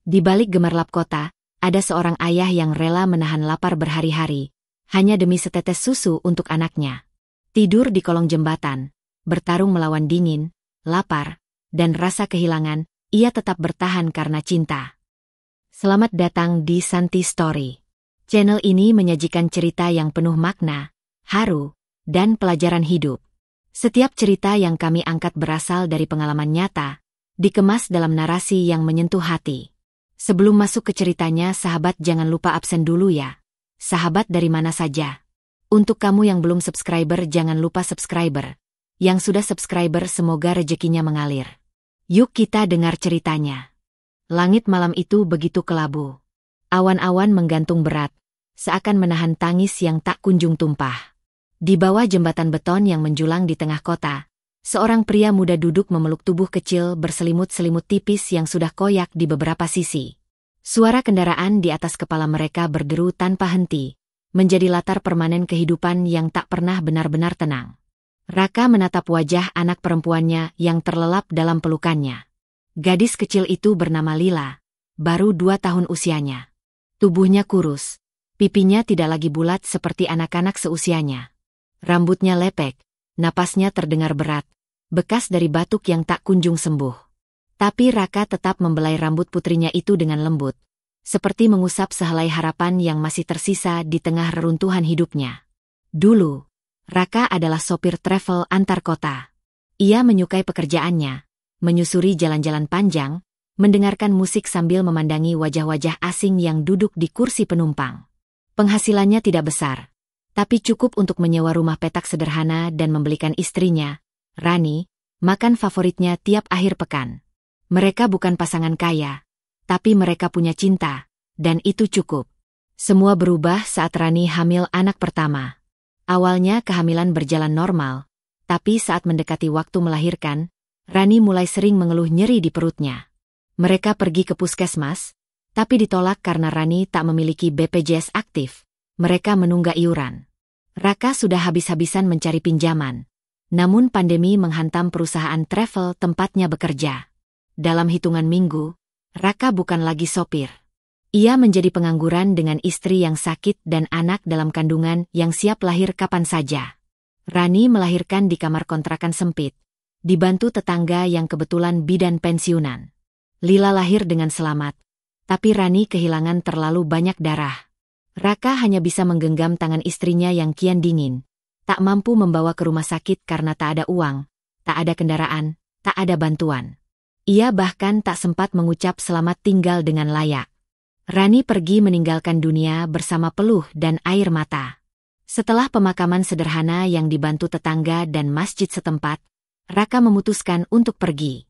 Di balik gemerlap kota, ada seorang ayah yang rela menahan lapar berhari-hari, hanya demi setetes susu untuk anaknya. Tidur di kolong jembatan, bertarung melawan dingin, lapar, dan rasa kehilangan, ia tetap bertahan karena cinta. Selamat datang di Santi Story. Channel ini menyajikan cerita yang penuh makna, haru, dan pelajaran hidup. Setiap cerita yang kami angkat berasal dari pengalaman nyata, dikemas dalam narasi yang menyentuh hati. Sebelum masuk ke ceritanya, sahabat jangan lupa absen dulu ya. Sahabat dari mana saja. Untuk kamu yang belum subscriber jangan lupa subscriber. Yang sudah subscriber semoga rezekinya mengalir. Yuk kita dengar ceritanya. Langit malam itu begitu kelabu. Awan-awan menggantung berat, seakan menahan tangis yang tak kunjung tumpah. Di bawah jembatan beton yang menjulang di tengah kota, seorang pria muda duduk memeluk tubuh kecil berselimut-selimut tipis yang sudah koyak di beberapa sisi. Suara kendaraan di atas kepala mereka berderu tanpa henti, menjadi latar permanen kehidupan yang tak pernah benar-benar tenang. Raka menatap wajah anak perempuannya yang terlelap dalam pelukannya. Gadis kecil itu bernama Lila, baru 2 tahun usianya. Tubuhnya kurus, pipinya tidak lagi bulat seperti anak-anak seusianya. Rambutnya lepek, napasnya terdengar berat, bekas dari batuk yang tak kunjung sembuh. Tapi Raka tetap membelai rambut putrinya itu dengan lembut, seperti mengusap sehelai harapan yang masih tersisa di tengah reruntuhan hidupnya. Dulu, Raka adalah sopir travel antar kota. Ia menyukai pekerjaannya, menyusuri jalan-jalan panjang, mendengarkan musik sambil memandangi wajah-wajah asing yang duduk di kursi penumpang. Penghasilannya tidak besar, tapi cukup untuk menyewa rumah petak sederhana dan membelikan istrinya, Rani, makan favoritnya tiap akhir pekan. Mereka bukan pasangan kaya, tapi mereka punya cinta, dan itu cukup. Semua berubah saat Rani hamil anak pertama. Awalnya kehamilan berjalan normal, tapi saat mendekati waktu melahirkan, Rani mulai sering mengeluh nyeri di perutnya. Mereka pergi ke puskesmas, tapi ditolak karena Rani tak memiliki BPJS aktif. Mereka menunggak iuran. Raka sudah habis-habisan mencari pinjaman. Namun pandemi menghantam perusahaan travel tempatnya bekerja. Dalam hitungan minggu, Raka bukan lagi sopir. Ia menjadi pengangguran dengan istri yang sakit dan anak dalam kandungan yang siap lahir kapan saja. Rani melahirkan di kamar kontrakan sempit, dibantu tetangga yang kebetulan bidan pensiunan. Lila lahir dengan selamat, tapi Rani kehilangan terlalu banyak darah. Raka hanya bisa menggenggam tangan istrinya yang kian dingin, tak mampu membawa ke rumah sakit karena tak ada uang, tak ada kendaraan, tak ada bantuan. Ia bahkan tak sempat mengucap selamat tinggal dengan layak. Rani pergi meninggalkan dunia bersama peluh dan air mata. Setelah pemakaman sederhana yang dibantu tetangga dan masjid setempat, Raka memutuskan untuk pergi.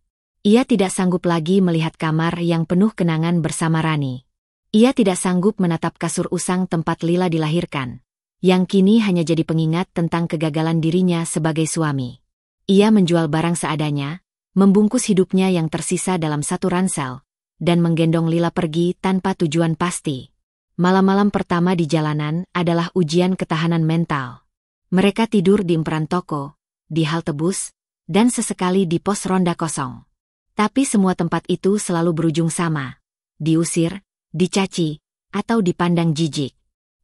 Ia tidak sanggup lagi melihat kamar yang penuh kenangan bersama Rani. Ia tidak sanggup menatap kasur usang tempat Lila dilahirkan, yang kini hanya jadi pengingat tentang kegagalan dirinya sebagai suami. Ia menjual barang seadanya, membungkus hidupnya yang tersisa dalam satu ransel, dan menggendong Lila pergi tanpa tujuan pasti. Malam-malam pertama di jalanan adalah ujian ketahanan mental. Mereka tidur di emperan toko, di halte bus, dan sesekali di pos ronda kosong. Tapi semua tempat itu selalu berujung sama, diusir, dicaci, atau dipandang jijik.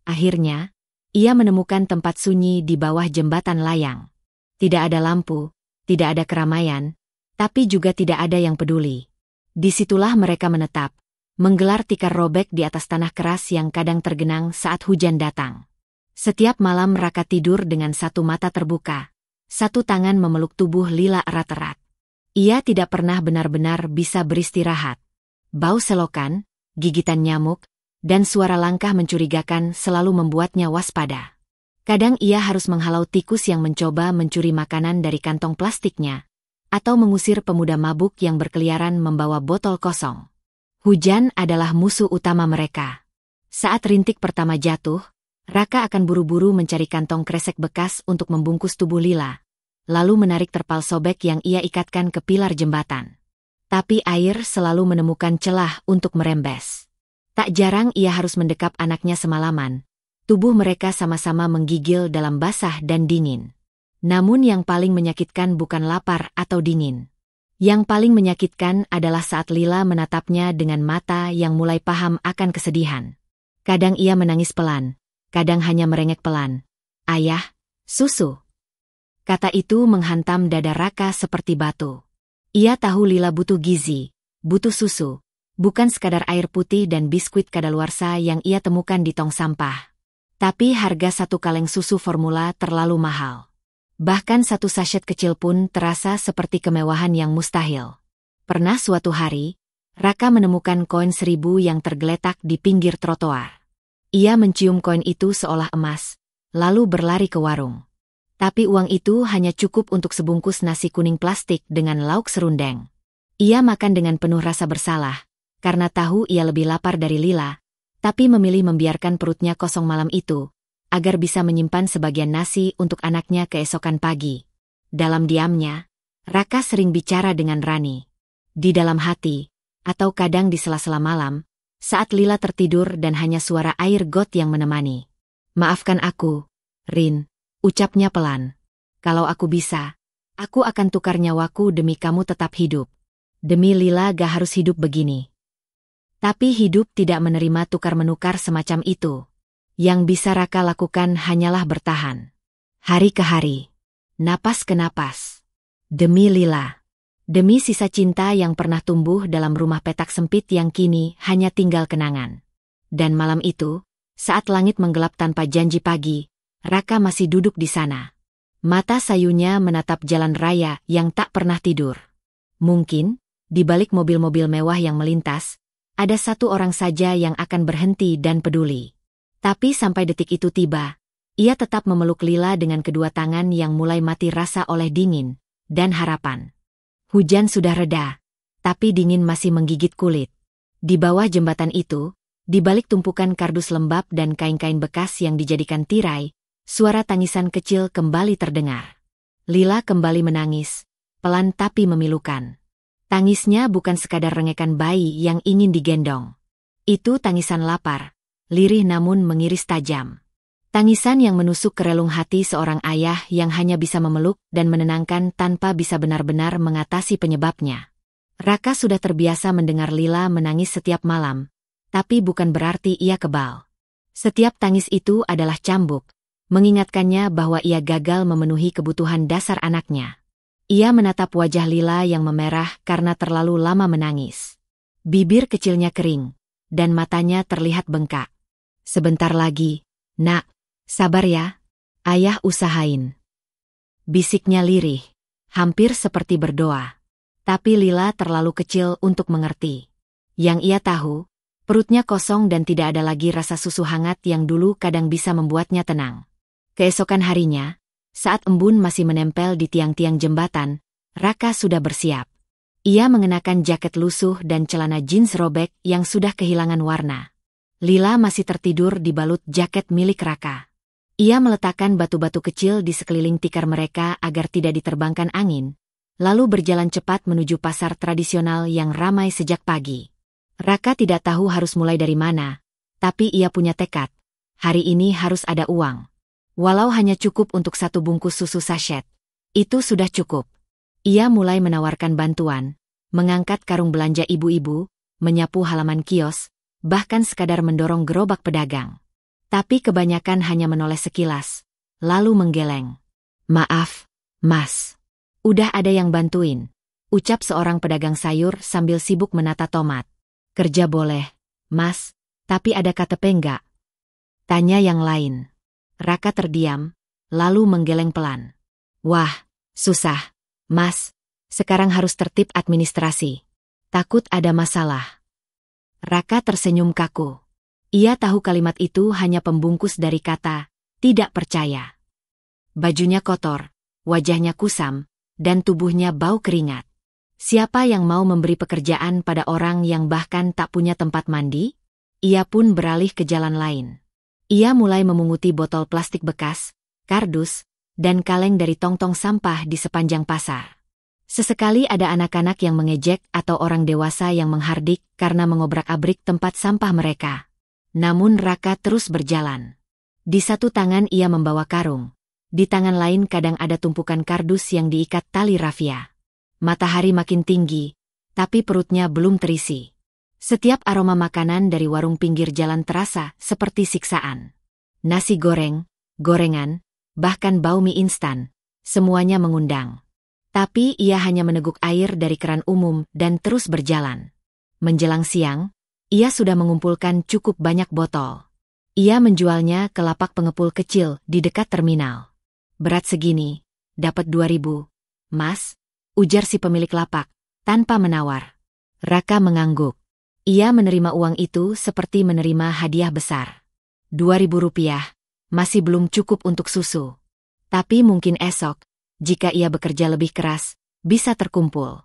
Akhirnya, ia menemukan tempat sunyi di bawah jembatan layang. Tidak ada lampu, tidak ada keramaian, tapi juga tidak ada yang peduli. Disitulah mereka menetap, menggelar tikar robek di atas tanah keras yang kadang tergenang saat hujan datang. Setiap malam Raka tidur dengan satu mata terbuka, satu tangan memeluk tubuh Lila erat-erat. Ia tidak pernah benar-benar bisa beristirahat. Bau selokan, gigitan nyamuk, dan suara langkah mencurigakan selalu membuatnya waspada. Kadang ia harus menghalau tikus yang mencoba mencuri makanan dari kantong plastiknya, atau mengusir pemuda mabuk yang berkeliaran membawa botol kosong. Hujan adalah musuh utama mereka. Saat rintik pertama jatuh, Raka akan buru-buru mencari kantong kresek bekas untuk membungkus tubuh Lila, lalu menarik terpal sobek yang ia ikatkan ke pilar jembatan. Tapi air selalu menemukan celah untuk merembes. Tak jarang ia harus mendekap anaknya semalaman. Tubuh mereka sama-sama menggigil dalam basah dan dingin. Namun yang paling menyakitkan bukan lapar atau dingin. Yang paling menyakitkan adalah saat Lila menatapnya dengan mata yang mulai paham akan kesedihan. Kadang ia menangis pelan, kadang hanya merengek pelan. "Ayah, susu." Kata itu menghantam dada Raka seperti batu. Ia tahu Lila butuh gizi, butuh susu, bukan sekadar air putih dan biskuit kadaluarsa yang ia temukan di tong sampah. Tapi harga satu kaleng susu formula terlalu mahal. Bahkan satu sachet kecil pun terasa seperti kemewahan yang mustahil. Pernah suatu hari, Raka menemukan koin 1.000 yang tergeletak di pinggir trotoar. Ia mencium koin itu seolah emas, lalu berlari ke warung. Tapi uang itu hanya cukup untuk sebungkus nasi kuning plastik dengan lauk serundeng. Ia makan dengan penuh rasa bersalah, karena tahu ia lebih lapar dari Lila, tapi memilih membiarkan perutnya kosong malam itu, agar bisa menyimpan sebagian nasi untuk anaknya keesokan pagi. Dalam diamnya, Raka sering bicara dengan Rani. Di dalam hati, atau kadang di sela-sela malam, saat Lila tertidur dan hanya suara air got yang menemani. "Maafkan aku, Rin," ucapnya pelan. "Kalau aku bisa, aku akan tukar nyawaku demi kamu tetap hidup. Demi Lila gak harus hidup begini." Tapi hidup tidak menerima tukar-menukar semacam itu. Yang bisa Raka lakukan hanyalah bertahan. Hari ke hari. Napas ke napas. Demi Lila. Demi sisa cinta yang pernah tumbuh dalam rumah petak sempit yang kini hanya tinggal kenangan. Dan malam itu, saat langit menggelap tanpa janji pagi, Raka masih duduk di sana. Mata sayunya menatap jalan raya yang tak pernah tidur. Mungkin, di balik mobil-mobil mewah yang melintas, ada satu orang saja yang akan berhenti dan peduli. Tapi sampai detik itu tiba, ia tetap memeluk Lila dengan kedua tangan yang mulai mati rasa oleh dingin dan harapan. Hujan sudah reda, tapi dingin masih menggigit kulit. Di bawah jembatan itu, di balik tumpukan kardus lembab dan kain-kain bekas yang dijadikan tirai, suara tangisan kecil kembali terdengar. Lila kembali menangis, pelan tapi memilukan. Tangisnya bukan sekadar rengekan bayi yang ingin digendong. Itu tangisan lapar, lirih namun mengiris tajam. Tangisan yang menusuk ke relung hati seorang ayah yang hanya bisa memeluk dan menenangkan tanpa bisa benar-benar mengatasi penyebabnya. Raka sudah terbiasa mendengar Lila menangis setiap malam, tapi bukan berarti ia kebal. Setiap tangis itu adalah cambuk, mengingatkannya bahwa ia gagal memenuhi kebutuhan dasar anaknya. Ia menatap wajah Lila yang memerah karena terlalu lama menangis. Bibir kecilnya kering, dan matanya terlihat bengkak. "Sebentar lagi, Nak. Sabar ya. Ayah usahain." Bisiknya lirih, hampir seperti berdoa. Tapi Lila terlalu kecil untuk mengerti. Yang ia tahu, perutnya kosong dan tidak ada lagi rasa susu hangat yang dulu kadang bisa membuatnya tenang. Keesokan harinya, saat embun masih menempel di tiang-tiang jembatan, Raka sudah bersiap. Ia mengenakan jaket lusuh dan celana jeans robek yang sudah kehilangan warna. Lila masih tertidur di balut jaket milik Raka. Ia meletakkan batu-batu kecil di sekeliling tikar mereka agar tidak diterbangkan angin, lalu berjalan cepat menuju pasar tradisional yang ramai sejak pagi. Raka tidak tahu harus mulai dari mana, tapi ia punya tekad. Hari ini harus ada uang. Walau hanya cukup untuk satu bungkus susu sachet, itu sudah cukup. Ia mulai menawarkan bantuan, mengangkat karung belanja ibu-ibu, menyapu halaman kios, bahkan sekadar mendorong gerobak pedagang. Tapi kebanyakan hanya menoleh sekilas, lalu menggeleng. "Maaf, Mas. Udah ada yang bantuin," ucap seorang pedagang sayur sambil sibuk menata tomat. "Kerja boleh, Mas, tapi ada KTP enggak?" tanya yang lain. Raka terdiam, lalu menggeleng pelan. "Wah, susah, Mas. Sekarang harus tertib administrasi. Takut ada masalah." Raka tersenyum kaku. Ia tahu kalimat itu hanya pembungkus dari kata, tidak percaya. Bajunya kotor, wajahnya kusam, dan tubuhnya bau keringat. Siapa yang mau memberi pekerjaan pada orang yang bahkan tak punya tempat mandi? Ia pun beralih ke jalan lain. Ia mulai memunguti botol plastik bekas, kardus, dan kaleng dari tong-tong sampah di sepanjang pasar. Sesekali ada anak-anak yang mengejek atau orang dewasa yang menghardik karena mengobrak-abrik tempat sampah mereka. Namun Raka terus berjalan. Di satu tangan ia membawa karung. Di tangan lain kadang ada tumpukan kardus yang diikat tali rafia. matahari makin tinggi, tapi perutnya belum terisi. Setiap aroma makanan dari warung pinggir jalan terasa seperti siksaan. Nasi goreng, gorengan, bahkan bau mie instan, semuanya mengundang. Tapi ia hanya meneguk air dari keran umum dan terus berjalan. Menjelang siang, ia sudah mengumpulkan cukup banyak botol. Ia menjualnya ke lapak pengepul kecil di dekat terminal. Berat segini, dapat 2.000, Mas, ujar si pemilik lapak, tanpa menawar. Raka mengangguk. Ia menerima uang itu seperti menerima hadiah besar. 2.000 rupiah, masih belum cukup untuk susu. Tapi mungkin esok, jika ia bekerja lebih keras, bisa terkumpul.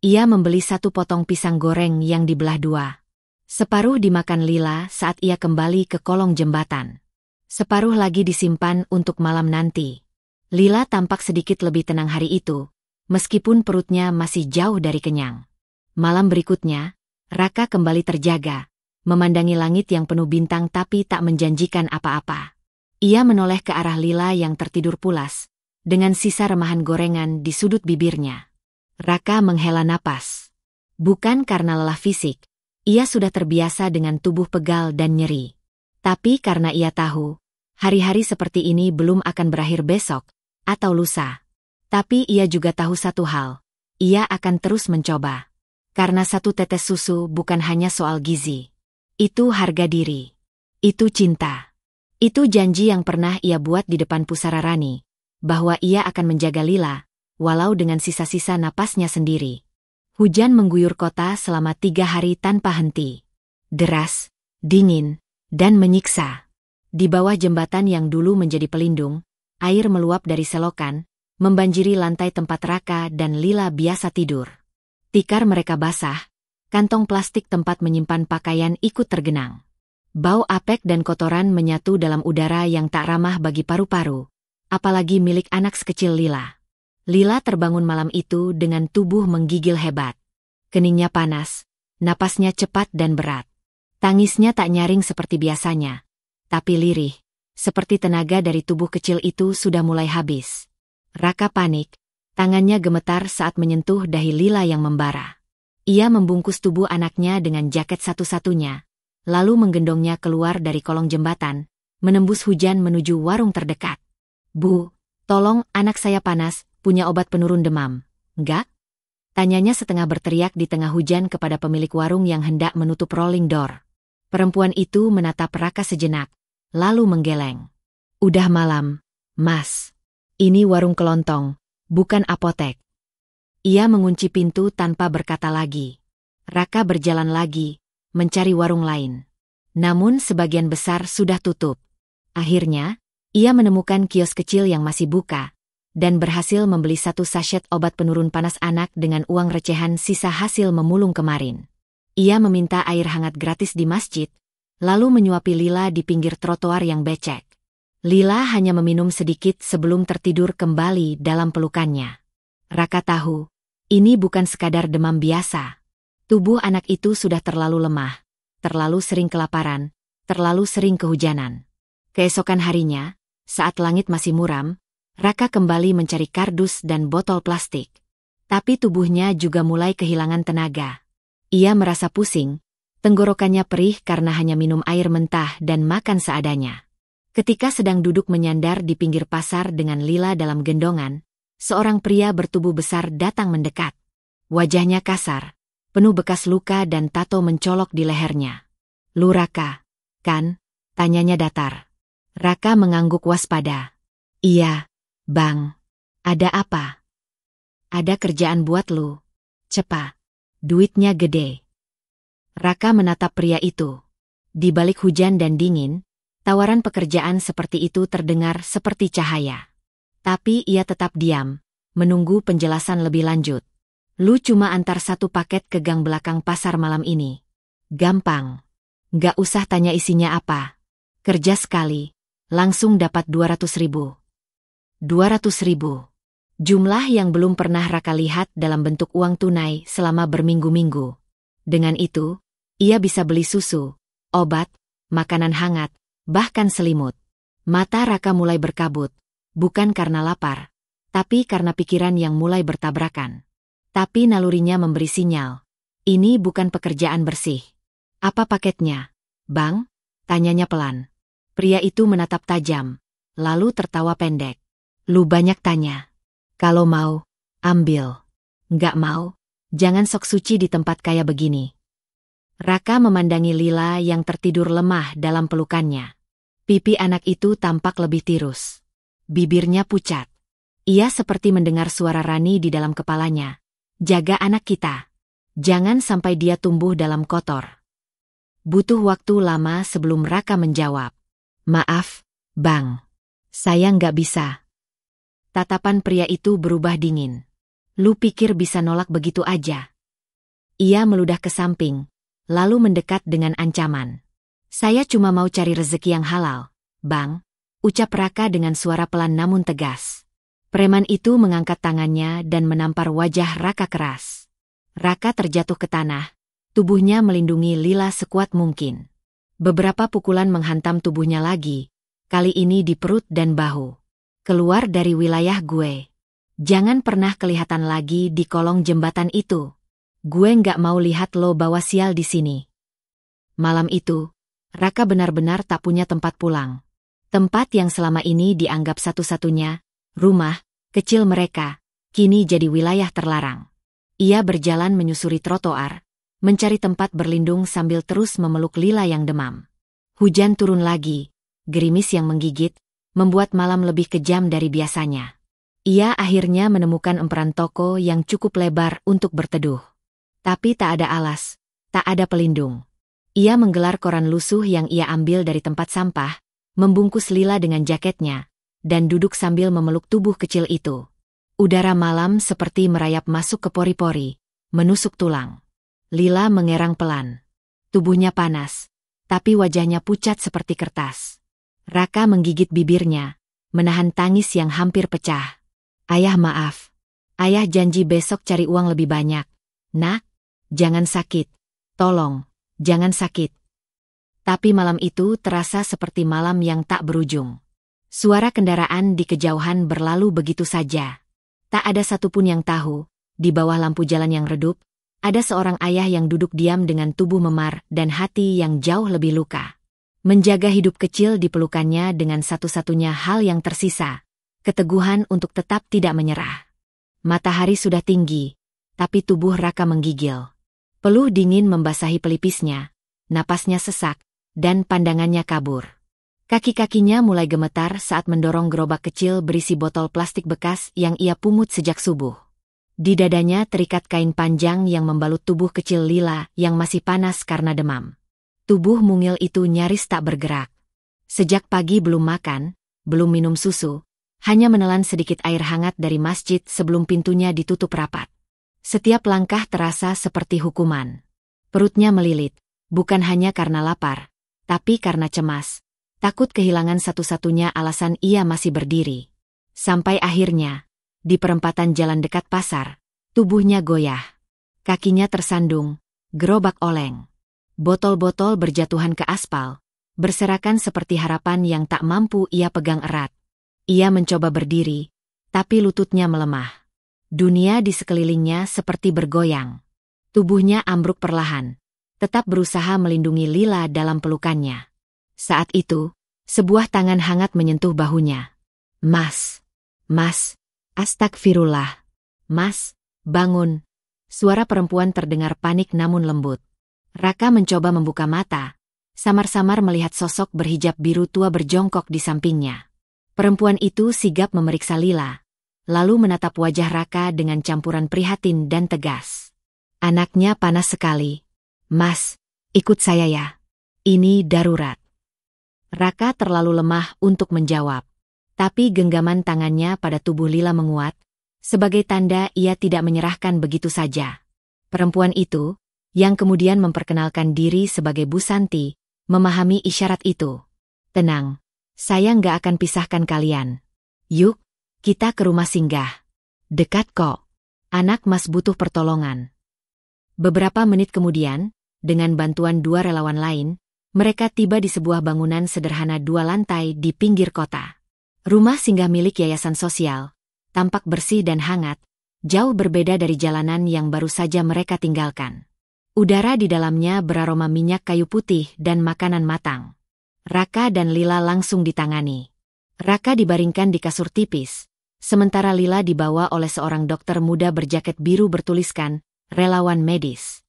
Ia membeli 1 potong pisang goreng yang dibelah 2. Separuh dimakan Lila saat ia kembali ke kolong jembatan. Separuh lagi disimpan untuk malam nanti. Lila tampak sedikit lebih tenang hari itu, meskipun perutnya masih jauh dari kenyang. Malam berikutnya, Raka kembali terjaga, memandangi langit yang penuh bintang tapi tak menjanjikan apa-apa. Ia menoleh ke arah Lila yang tertidur pulas, dengan sisa remahan gorengan di sudut bibirnya. Raka menghela napas. Bukan karena lelah fisik, ia sudah terbiasa dengan tubuh pegal dan nyeri. Tapi karena ia tahu, hari-hari seperti ini belum akan berakhir besok, atau lusa. Tapi ia juga tahu satu hal, ia akan terus mencoba. Karena 1 tetes susu bukan hanya soal gizi. Itu harga diri. Itu cinta. Itu janji yang pernah ia buat di depan pusara Rani, bahwa ia akan menjaga Lila, walau dengan sisa-sisa napasnya sendiri. Hujan mengguyur kota selama 3 hari tanpa henti. Deras, dingin, dan menyiksa. Di bawah jembatan yang dulu menjadi pelindung, air meluap dari selokan, membanjiri lantai tempat Raka dan Lila biasa tidur. Tikar mereka basah, kantong plastik tempat menyimpan pakaian ikut tergenang. Bau apek dan kotoran menyatu dalam udara yang tak ramah bagi paru-paru, apalagi milik anak sekecil Lila. Lila terbangun malam itu dengan tubuh menggigil hebat. Keningnya panas, napasnya cepat dan berat. Tangisnya tak nyaring seperti biasanya, tapi lirih, seperti tenaga dari tubuh kecil itu sudah mulai habis. Raka panik, tangannya gemetar saat menyentuh dahi Lila yang membara. Ia membungkus tubuh anaknya dengan jaket satu-satunya, lalu menggendongnya keluar dari kolong jembatan, menembus hujan menuju warung terdekat. Bu, tolong, anak saya panas, punya obat penurun demam, enggak? Tanyanya setengah berteriak di tengah hujan kepada pemilik warung yang hendak menutup rolling door. Perempuan itu menatap Raka sejenak, lalu menggeleng. Udah malam, Mas. Ini warung kelontong, bukan apotek. Ia mengunci pintu tanpa berkata lagi. Raka berjalan lagi, mencari warung lain. Namun sebagian besar sudah tutup. Akhirnya, ia menemukan kios kecil yang masih buka, dan berhasil membeli 1 sachet obat penurun panas anak dengan uang recehan sisa hasil memulung kemarin. Ia meminta air hangat gratis di masjid, lalu menyuapi Lila di pinggir trotoar yang becek. Lila hanya meminum sedikit sebelum tertidur kembali dalam pelukannya. Raka tahu, ini bukan sekadar demam biasa. Tubuh anak itu sudah terlalu lemah, terlalu sering kelaparan, terlalu sering kehujanan. Keesokan harinya, saat langit masih muram, Raka kembali mencari kardus dan botol plastik. Tapi tubuhnya juga mulai kehilangan tenaga. Ia merasa pusing, tenggorokannya perih karena hanya minum air mentah dan makan seadanya. Ketika sedang duduk menyandar di pinggir pasar dengan Lila dalam gendongan, seorang pria bertubuh besar datang mendekat. Wajahnya kasar, penuh bekas luka dan tato mencolok di lehernya. "Lu Raka, kan?" tanyanya datar. Raka mengangguk waspada. "Iya, Bang. Ada apa?" "Ada kerjaan buat lu. Cepat. Duitnya gede." Raka menatap pria itu. Di balik hujan dan dingin, tawaran pekerjaan seperti itu terdengar seperti cahaya. Tapi ia tetap diam, menunggu penjelasan lebih lanjut. "Lu cuma antar 1 paket ke gang belakang pasar malam ini. Gampang. Nggak usah tanya isinya apa. Kerja sekali, langsung dapat 200.000. 200.000. Jumlah yang belum pernah Raka lihat dalam bentuk uang tunai selama berminggu-minggu. Dengan itu, ia bisa beli susu, obat, makanan hangat, bahkan selimut. Mata Raka mulai berkabut, bukan karena lapar, tapi karena pikiran yang mulai bertabrakan. Tapi nalurinya memberi sinyal. Ini bukan pekerjaan bersih. Apa paketnya, Bang? Tanyanya pelan. Pria itu menatap tajam, lalu tertawa pendek. Lu banyak tanya. Kalau mau, ambil. Nggak mau, jangan sok suci di tempat kaya begini. Raka memandangi Lila yang tertidur lemah dalam pelukannya. Pipi anak itu tampak lebih tirus. Bibirnya pucat. Ia seperti mendengar suara Rani di dalam kepalanya. Jaga anak kita. Jangan sampai dia tumbuh dalam kotor. Butuh waktu lama sebelum Raka menjawab. Maaf, Bang. Saya nggak bisa. Tatapan pria itu berubah dingin. Lu pikir bisa nolak begitu aja? Ia meludah ke samping, lalu mendekat dengan ancaman. Saya cuma mau cari rezeki yang halal, Bang, ucap Raka dengan suara pelan namun tegas. Preman itu mengangkat tangannya dan menampar wajah Raka keras. Raka terjatuh ke tanah, tubuhnya melindungi Lila sekuat mungkin. Beberapa pukulan menghantam tubuhnya lagi, kali ini di perut dan bahu. Keluar dari wilayah gue. Jangan pernah kelihatan lagi di kolong jembatan itu. Gue nggak mau lihat lo bawa sial di sini. Malam itu, Raka benar-benar tak punya tempat pulang. Tempat yang selama ini dianggap satu-satunya, rumah kecil mereka, kini jadi wilayah terlarang. Ia berjalan menyusuri trotoar, mencari tempat berlindung sambil terus memeluk Lila yang demam. Hujan turun lagi, gerimis yang menggigit, membuat malam lebih kejam dari biasanya. Ia akhirnya menemukan emperan toko yang cukup lebar untuk berteduh. Tapi tak ada alas, tak ada pelindung. Ia menggelar koran lusuh yang ia ambil dari tempat sampah, membungkus Lila dengan jaketnya, dan duduk sambil memeluk tubuh kecil itu. Udara malam seperti merayap masuk ke pori-pori, menusuk tulang. Lila mengerang pelan. Tubuhnya panas, tapi wajahnya pucat seperti kertas. Raka menggigit bibirnya, menahan tangis yang hampir pecah. Ayah maaf. Ayah janji besok cari uang lebih banyak. Nak, jangan sakit. Tolong, jangan sakit. Tapi malam itu terasa seperti malam yang tak berujung. Suara kendaraan di kejauhan berlalu begitu saja. Tak ada satupun yang tahu, di bawah lampu jalan yang redup, ada seorang ayah yang duduk diam dengan tubuh memar dan hati yang jauh lebih luka. Menjaga hidup kecil di pelukannya dengan satu-satunya hal yang tersisa. Keteguhan untuk tetap tidak menyerah. Matahari sudah tinggi, tapi tubuh Raka menggigil. Peluh dingin membasahi pelipisnya, napasnya sesak, dan pandangannya kabur. Kaki-kakinya mulai gemetar saat mendorong gerobak kecil berisi botol plastik bekas yang ia pungut sejak subuh. Di dadanya terikat kain panjang yang membalut tubuh kecil Lila yang masih panas karena demam. Tubuh mungil itu nyaris tak bergerak. Sejak pagi belum makan, belum minum susu, hanya menelan sedikit air hangat dari masjid sebelum pintunya ditutup rapat. Setiap langkah terasa seperti hukuman. Perutnya melilit, bukan hanya karena lapar, tapi karena cemas, takut kehilangan satu-satunya alasan ia masih berdiri. Sampai akhirnya, di perempatan jalan dekat pasar, tubuhnya goyah. Kakinya tersandung, gerobak oleng. Botol-botol berjatuhan ke aspal, berserakan seperti harapan yang tak mampu ia pegang erat. Ia mencoba berdiri, tapi lututnya melemah. Dunia di sekelilingnya seperti bergoyang. Tubuhnya ambruk perlahan, tetap berusaha melindungi Lila dalam pelukannya. Saat itu, sebuah tangan hangat menyentuh bahunya. Mas, astagfirullah. Mas, bangun. Suara perempuan terdengar panik namun lembut. Raka mencoba membuka mata, samar-samar melihat sosok berhijab biru tua berjongkok di sampingnya. Perempuan itu sigap memeriksa Lila, lalu menatap wajah Raka dengan campuran prihatin dan tegas. Anaknya panas sekali. Mas, ikut saya ya. Ini darurat. Raka terlalu lemah untuk menjawab. Tapi genggaman tangannya pada tubuh Lila menguat, sebagai tanda ia tidak menyerahkan begitu saja. Perempuan itu, yang kemudian memperkenalkan diri sebagai Bu Santi, memahami isyarat itu. Tenang. Saya nggak akan pisahkan kalian. Yuk, kita ke rumah singgah. Dekat kok. Anak Mas butuh pertolongan. Beberapa menit kemudian, dengan bantuan dua relawan lain, mereka tiba di sebuah bangunan sederhana 2 lantai di pinggir kota. Rumah singgah milik yayasan sosial, tampak bersih dan hangat, jauh berbeda dari jalanan yang baru saja mereka tinggalkan. Udara di dalamnya beraroma minyak kayu putih dan makanan matang. Raka dan Lila langsung ditangani. Raka dibaringkan di kasur tipis, sementara Lila dibawa oleh seorang dokter muda berjaket biru bertuliskan, relawan medis.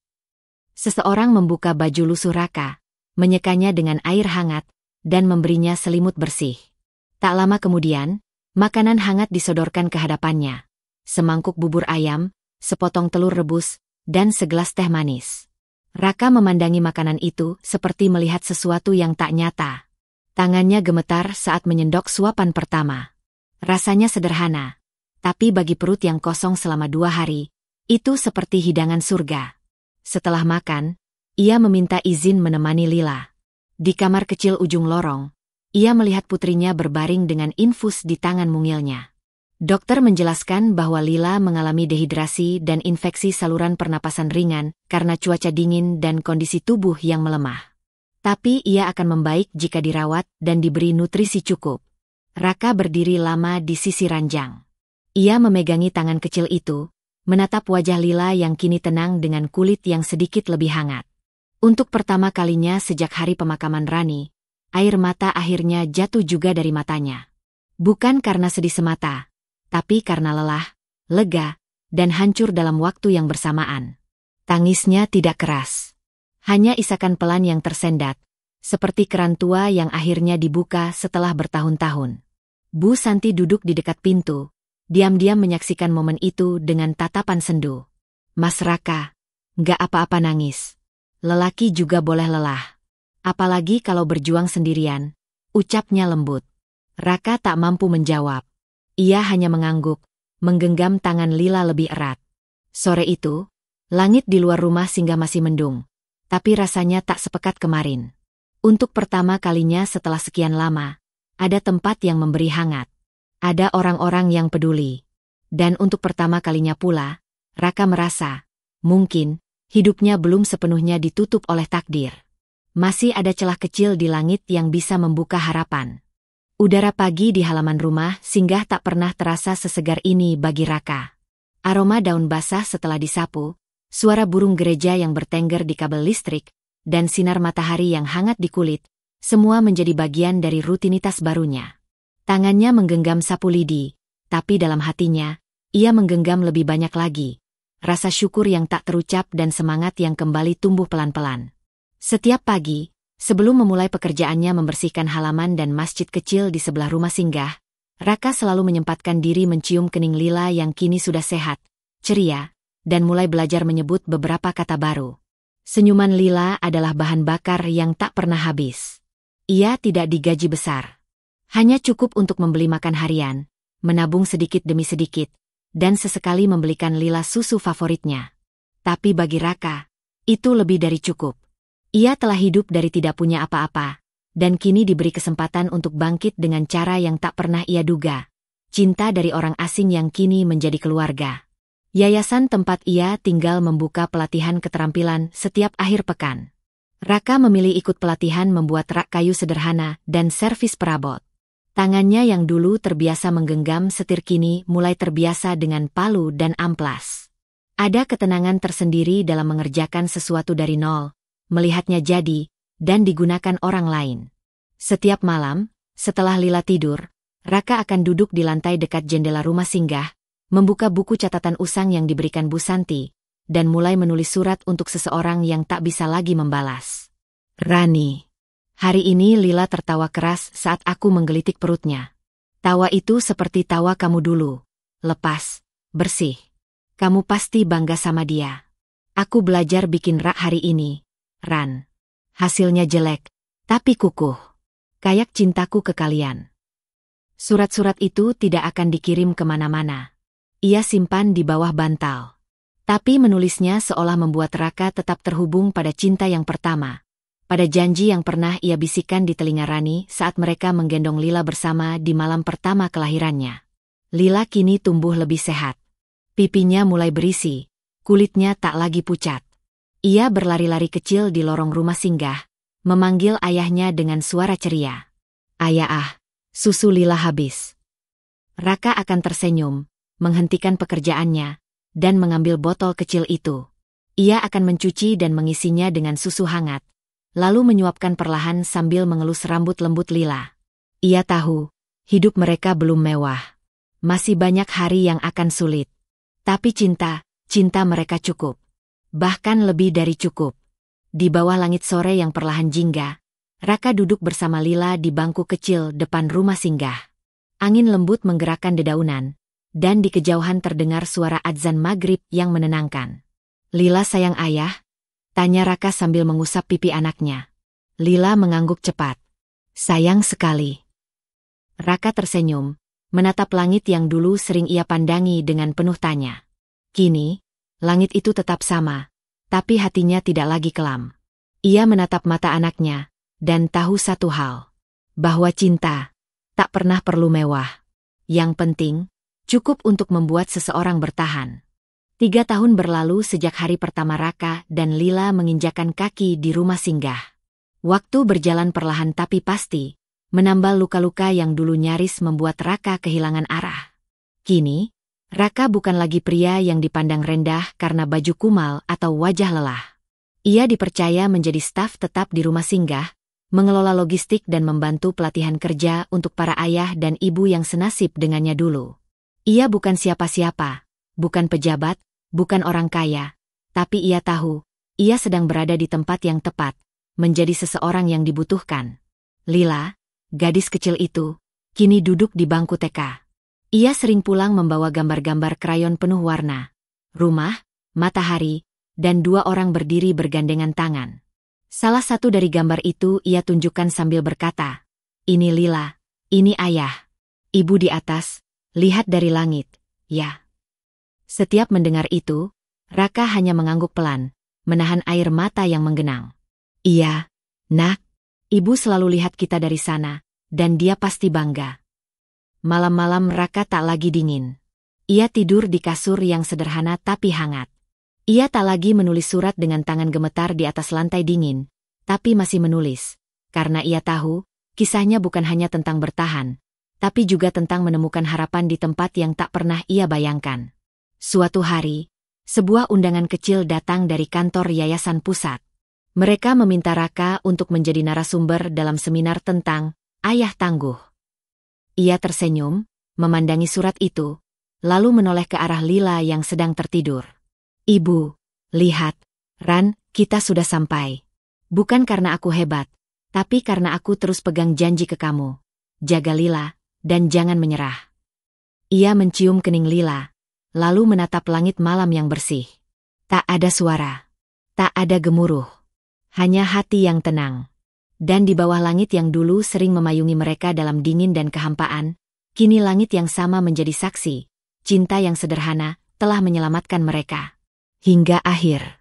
Seseorang membuka baju lusuh Raka, menyekanya dengan air hangat, dan memberinya selimut bersih. Tak lama kemudian, makanan hangat disodorkan ke hadapannya. Semangkuk bubur ayam, sepotong telur rebus, dan segelas teh manis. Raka memandangi makanan itu seperti melihat sesuatu yang tak nyata. Tangannya gemetar saat menyendok suapan pertama. Rasanya sederhana, tapi bagi perut yang kosong selama 2 hari, itu seperti hidangan surga. Setelah makan, ia meminta izin menemani Lila. Di kamar kecil ujung lorong, ia melihat putrinya berbaring dengan infus di tangan mungilnya. Dokter menjelaskan bahwa Lila mengalami dehidrasi dan infeksi saluran pernapasan ringan karena cuaca dingin dan kondisi tubuh yang melemah. Tapi ia akan membaik jika dirawat dan diberi nutrisi cukup. Raka berdiri lama di sisi ranjang. Ia memegangi tangan kecil itu, menatap wajah Lila yang kini tenang dengan kulit yang sedikit lebih hangat. Untuk pertama kalinya sejak hari pemakaman Rani, air mata akhirnya jatuh juga dari matanya. Bukan karena sedih semata, tapi karena lelah, lega, dan hancur dalam waktu yang bersamaan. Tangisnya tidak keras. Hanya isakan pelan yang tersendat, seperti keran tua yang akhirnya dibuka setelah bertahun-tahun. Bu Santi duduk di dekat pintu, diam-diam menyaksikan momen itu dengan tatapan sendu. Mas Raka, nggak apa-apa nangis. Lelaki juga boleh lelah. Apalagi kalau berjuang sendirian, ucapnya lembut. Raka tak mampu menjawab. Ia hanya mengangguk, menggenggam tangan Lila lebih erat. Sore itu, langit di luar rumah singgah masih mendung, tapi rasanya tak sepekat kemarin. Untuk pertama kalinya setelah sekian lama, ada tempat yang memberi hangat. Ada orang-orang yang peduli. Dan untuk pertama kalinya pula, Raka merasa, mungkin, hidupnya belum sepenuhnya ditutup oleh takdir. Masih ada celah kecil di langit yang bisa membuka harapan. Udara pagi di halaman rumah singgah tak pernah terasa sesegar ini bagi Raka. Aroma daun basah setelah disapu, suara burung gereja yang bertengger di kabel listrik, dan sinar matahari yang hangat di kulit, semua menjadi bagian dari rutinitas barunya. Tangannya menggenggam sapu lidi, tapi dalam hatinya, ia menggenggam lebih banyak lagi. Rasa syukur yang tak terucap dan semangat yang kembali tumbuh pelan-pelan. Setiap pagi, sebelum memulai pekerjaannya membersihkan halaman dan masjid kecil di sebelah rumah singgah, Raka selalu menyempatkan diri mencium kening Lila yang kini sudah sehat, ceria, dan mulai belajar menyebut beberapa kata baru. Senyuman Lila adalah bahan bakar yang tak pernah habis. Ia tidak digaji besar. Hanya cukup untuk membeli makan harian, menabung sedikit demi sedikit, dan sesekali membelikan Lila susu favoritnya. Tapi bagi Raka, itu lebih dari cukup. Ia telah hidup dari tidak punya apa-apa, dan kini diberi kesempatan untuk bangkit dengan cara yang tak pernah ia duga. Cinta dari orang asing yang kini menjadi keluarga. Yayasan tempat ia tinggal membuka pelatihan keterampilan setiap akhir pekan. Raka memilih ikut pelatihan membuat rak kayu sederhana dan servis perabot. Tangannya yang dulu terbiasa menggenggam setir kini mulai terbiasa dengan palu dan amplas. Ada ketenangan tersendiri dalam mengerjakan sesuatu dari nol, melihatnya jadi, dan digunakan orang lain. Setiap malam, setelah Lila tidur, Raka akan duduk di lantai dekat jendela rumah singgah, membuka buku catatan usang yang diberikan Bu Santi, dan mulai menulis surat untuk seseorang yang tak bisa lagi membalas. Rani. Hari ini Lila tertawa keras saat aku menggelitik perutnya. Tawa itu seperti tawa kamu dulu. Lepas, bersih. Kamu pasti bangga sama dia. Aku belajar bikin rak hari ini, Ran. Hasilnya jelek, tapi kukuh. Kayak cintaku ke kalian. Surat-surat itu tidak akan dikirim kemana-mana. Ia simpan di bawah bantal. Tapi menulisnya seolah membuat Raka tetap terhubung pada cinta yang pertama. Pada janji yang pernah ia bisikan di telinga Rani saat mereka menggendong Lila bersama di malam pertama kelahirannya. Lila kini tumbuh lebih sehat. Pipinya mulai berisi, kulitnya tak lagi pucat. Ia berlari-lari kecil di lorong rumah singgah, memanggil ayahnya dengan suara ceria. Ayah, susu Lila habis. Raka akan tersenyum, menghentikan pekerjaannya, dan mengambil botol kecil itu. Ia akan mencuci dan mengisinya dengan susu hangat, lalu menyuapkan perlahan sambil mengelus rambut lembut Lila. Ia tahu, hidup mereka belum mewah. Masih banyak hari yang akan sulit. Tapi cinta mereka cukup. Bahkan lebih dari cukup. Di bawah langit sore yang perlahan jingga, Raka duduk bersama Lila di bangku kecil depan rumah singgah. Angin lembut menggerakkan dedaunan, dan di kejauhan terdengar suara adzan maghrib yang menenangkan. Lila sayang ayah? Tanya Raka sambil mengusap pipi anaknya. Lila mengangguk cepat. Sayang sekali. Raka tersenyum, menatap langit yang dulu sering ia pandangi dengan penuh tanya. Kini, langit itu tetap sama, tapi hatinya tidak lagi kelam. Ia menatap mata anaknya, dan tahu satu hal. Bahwa cinta tak pernah perlu mewah. Yang penting, cukup untuk membuat seseorang bertahan. 3 tahun berlalu sejak hari pertama Raka dan Lila menginjakan kaki di rumah singgah. Waktu berjalan perlahan tapi pasti, menambal luka-luka yang dulu nyaris membuat Raka kehilangan arah. Kini, Raka bukan lagi pria yang dipandang rendah karena baju kumal atau wajah lelah. Ia dipercaya menjadi staf tetap di rumah singgah, mengelola logistik dan membantu pelatihan kerja untuk para ayah dan ibu yang senasib dengannya dulu. Ia bukan siapa-siapa, bukan pejabat, bukan orang kaya, tapi ia tahu, ia sedang berada di tempat yang tepat, menjadi seseorang yang dibutuhkan. Lila, gadis kecil itu, kini duduk di bangku TK. Ia sering pulang membawa gambar-gambar krayon penuh warna, rumah, matahari, dan 2 orang berdiri bergandengan tangan. Salah satu dari gambar itu ia tunjukkan sambil berkata, "Ini Lila, ini ayah. Ibu di atas, lihat dari langit, ya." Setiap mendengar itu, Raka hanya mengangguk pelan, menahan air mata yang menggenang. "Iya, nak, ibu selalu lihat kita dari sana, dan dia pasti bangga." Malam-malam Raka tak lagi dingin. Ia tidur di kasur yang sederhana tapi hangat. Ia tak lagi menulis surat dengan tangan gemetar di atas lantai dingin, tapi masih menulis, karena ia tahu, kisahnya bukan hanya tentang bertahan, tapi juga tentang menemukan harapan di tempat yang tak pernah ia bayangkan. Suatu hari, sebuah undangan kecil datang dari kantor yayasan pusat. Mereka meminta Raka untuk menjadi narasumber dalam seminar tentang ayah tangguh. Ia tersenyum, memandangi surat itu, lalu menoleh ke arah Lila yang sedang tertidur. "Ibu, lihat, Ran, kita sudah sampai. Bukan karena aku hebat, tapi karena aku terus pegang janji ke kamu. Jaga Lila, dan jangan menyerah." Ia mencium kening Lila, lalu menatap langit malam yang bersih. Tak ada suara, tak ada gemuruh, hanya hati yang tenang. Dan di bawah langit yang dulu sering memayungi mereka dalam dingin dan kehampaan, kini langit yang sama menjadi saksi, cinta yang sederhana telah menyelamatkan mereka. Hingga akhir.